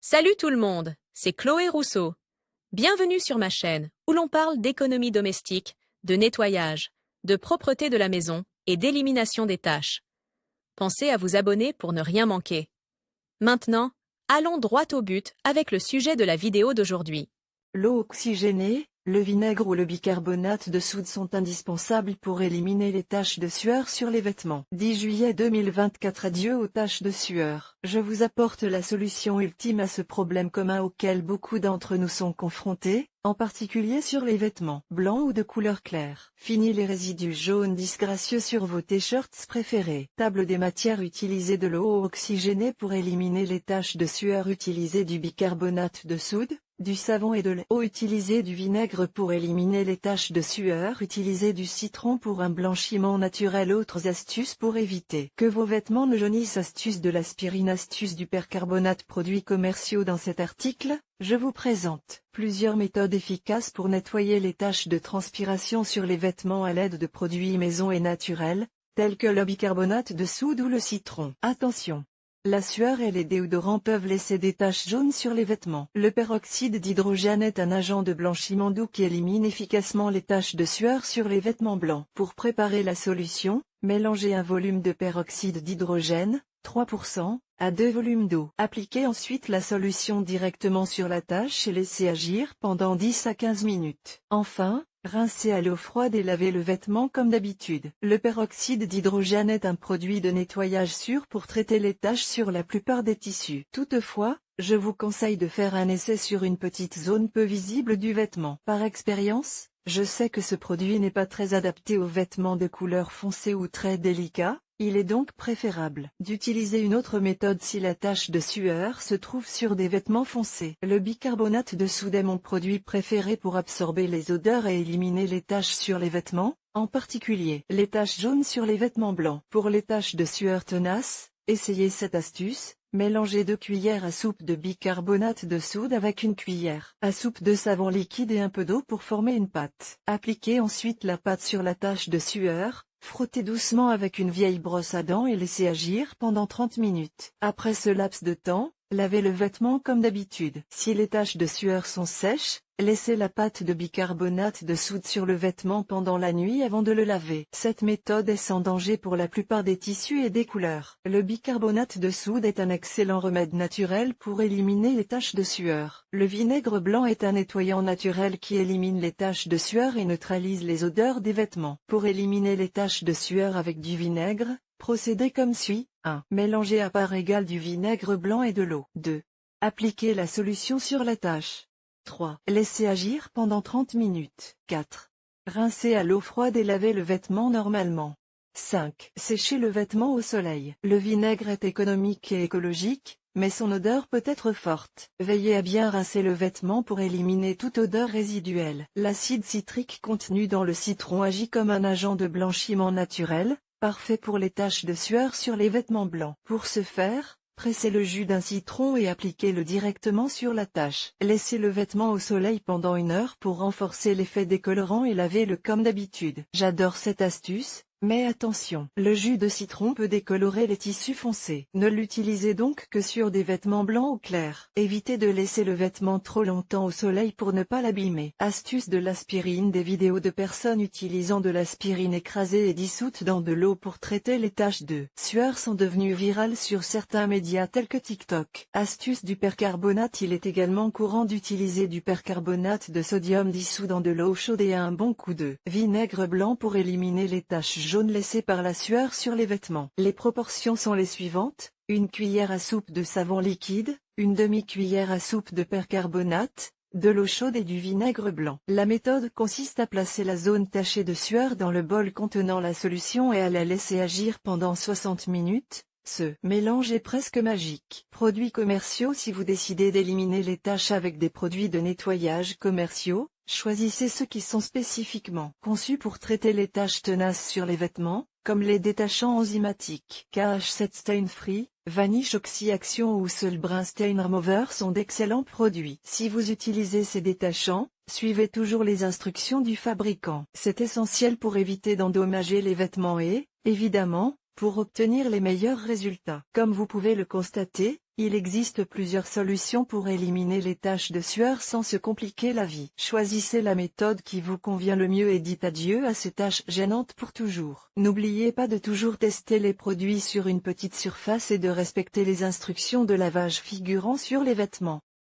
Salut tout le monde, c'est Chloé Rousseau. Bienvenue sur ma chaîne où l'on parle d'économie domestique, de nettoyage, de propreté de la maison et d'élimination des tâches. Pensez à vous abonner pour ne rien manquer. Maintenant, allons droit au but avec le sujet de la vidéo d'aujourd'hui. L'eau oxygénée, le vinaigre ou le bicarbonate de soude sont indispensables pour éliminer les taches de sueur sur les vêtements. 10 juillet 2024. Adieu aux taches de sueur. Je vous apporte la solution ultime à ce problème commun auquel beaucoup d'entre nous sont confrontés, en particulier sur les vêtements blancs ou de couleur claire. Fini les résidus jaunes disgracieux sur vos t-shirts préférés. Table des matières. Utilisez de l'eau oxygénée pour éliminer les taches de sueur. Utilisez du bicarbonate de soude, du savon et de l'eau. Utilisez du vinaigre pour éliminer les taches de sueur. Utilisez du citron pour un blanchiment naturel. Autres astuces pour éviter que vos vêtements ne jaunissent. Astuce de l'aspirine. Astuce du percarbonate. Produits commerciaux. Dans cet article, je vous présente plusieurs méthodes efficaces pour nettoyer les taches de transpiration sur les vêtements à l'aide de produits maison et naturels, tels que le bicarbonate de soude ou le citron. Attention! La sueur et les déodorants peuvent laisser des taches jaunes sur les vêtements. Le peroxyde d'hydrogène est un agent de blanchiment doux qui élimine efficacement les taches de sueur sur les vêtements blancs. Pour préparer la solution, mélangez un volume de peroxyde d'hydrogène, 3%, à 2 volumes d'eau. Appliquez ensuite la solution directement sur la tache et laissez agir pendant 10 à 15 minutes. Enfin, rincez à l'eau froide et lavez le vêtement comme d'habitude. Le peroxyde d'hydrogène est un produit de nettoyage sûr pour traiter les taches sur la plupart des tissus. Toutefois, je vous conseille de faire un essai sur une petite zone peu visible du vêtement. Par expérience, je sais que ce produit n'est pas très adapté aux vêtements de couleur foncée ou très délicats. Il est donc préférable d'utiliser une autre méthode si la tache de sueur se trouve sur des vêtements foncés. Le bicarbonate de soude est mon produit préféré pour absorber les odeurs et éliminer les taches sur les vêtements, en particulier les taches jaunes sur les vêtements blancs. Pour les taches de sueur tenaces, essayez cette astuce. Mélangez 2 cuillères à soupe de bicarbonate de soude avec 1 cuillère à soupe de savon liquide et un peu d'eau pour former une pâte. Appliquez ensuite la pâte sur la tache de sueur. Frottez doucement avec une vieille brosse à dents et laissez agir pendant 30 minutes. Après ce laps de temps, lavez le vêtement comme d'habitude. Si les taches de sueur sont sèches, laissez la pâte de bicarbonate de soude sur le vêtement pendant la nuit avant de le laver. Cette méthode est sans danger pour la plupart des tissus et des couleurs. Le bicarbonate de soude est un excellent remède naturel pour éliminer les taches de sueur. Le vinaigre blanc est un nettoyant naturel qui élimine les taches de sueur et neutralise les odeurs des vêtements. Pour éliminer les taches de sueur avec du vinaigre, procédez comme suit. 1. Mélangez à part égale du vinaigre blanc et de l'eau. 2. Appliquez la solution sur la tache. 3. Laissez agir pendant 30 minutes. 4. Rincez à l'eau froide et lavez le vêtement normalement. 5. Séchez le vêtement au soleil. Le vinaigre est économique et écologique, mais son odeur peut être forte. Veillez à bien rincer le vêtement pour éliminer toute odeur résiduelle. L'acide citrique contenu dans le citron agit comme un agent de blanchiment naturel, parfait pour les taches de sueur sur les vêtements blancs. Pour ce faire, pressez le jus d'un citron et appliquez-le directement sur la tache. Laissez le vêtement au soleil pendant 1 heure pour renforcer l'effet décolorant et lavez-le comme d'habitude. J'adore cette astuce. Mais attention, le jus de citron peut décolorer les tissus foncés. Ne l'utilisez donc que sur des vêtements blancs ou clairs. Évitez de laisser le vêtement trop longtemps au soleil pour ne pas l'abîmer. Astuce de l'aspirine. Des vidéos de personnes utilisant de l'aspirine écrasée et dissoute dans de l'eau pour traiter les taches de sueur sont devenues virales sur certains médias tels que TikTok. Astuce du percarbonate. Il est également courant d'utiliser du percarbonate de sodium dissous dans de l'eau chaude et un bon coup de vinaigre blanc pour éliminer les taches jaune laissée par la sueur sur les vêtements. Les proportions sont les suivantes: 1 cuillère à soupe de savon liquide, 1 demi-cuillère à soupe de percarbonate, de l'eau chaude et du vinaigre blanc. La méthode consiste à placer la zone tachée de sueur dans le bol contenant la solution et à la laisser agir pendant 60 minutes. Ce mélange est presque magique. Produits commerciaux. Si vous décidez d'éliminer les taches avec des produits de nettoyage commerciaux, choisissez ceux qui sont spécifiquement conçus pour traiter les taches tenaces sur les vêtements, comme les détachants enzymatiques. KH7 Stain Free, Vanish Oxy Action ou Seul Brin Stain Remover sont d'excellents produits. Si vous utilisez ces détachants, suivez toujours les instructions du fabricant. C'est essentiel pour éviter d'endommager les vêtements et, évidemment, pour obtenir les meilleurs résultats. Comme vous pouvez le constater, Il existe plusieurs solutions pour éliminer les taches de sueur sans se compliquer la vie. Choisissez la méthode qui vous convient le mieux et dites adieu à ces taches gênantes pour toujours. N'oubliez pas de toujours tester les produits sur une petite surface et de respecter les instructions de lavage figurant sur les vêtements.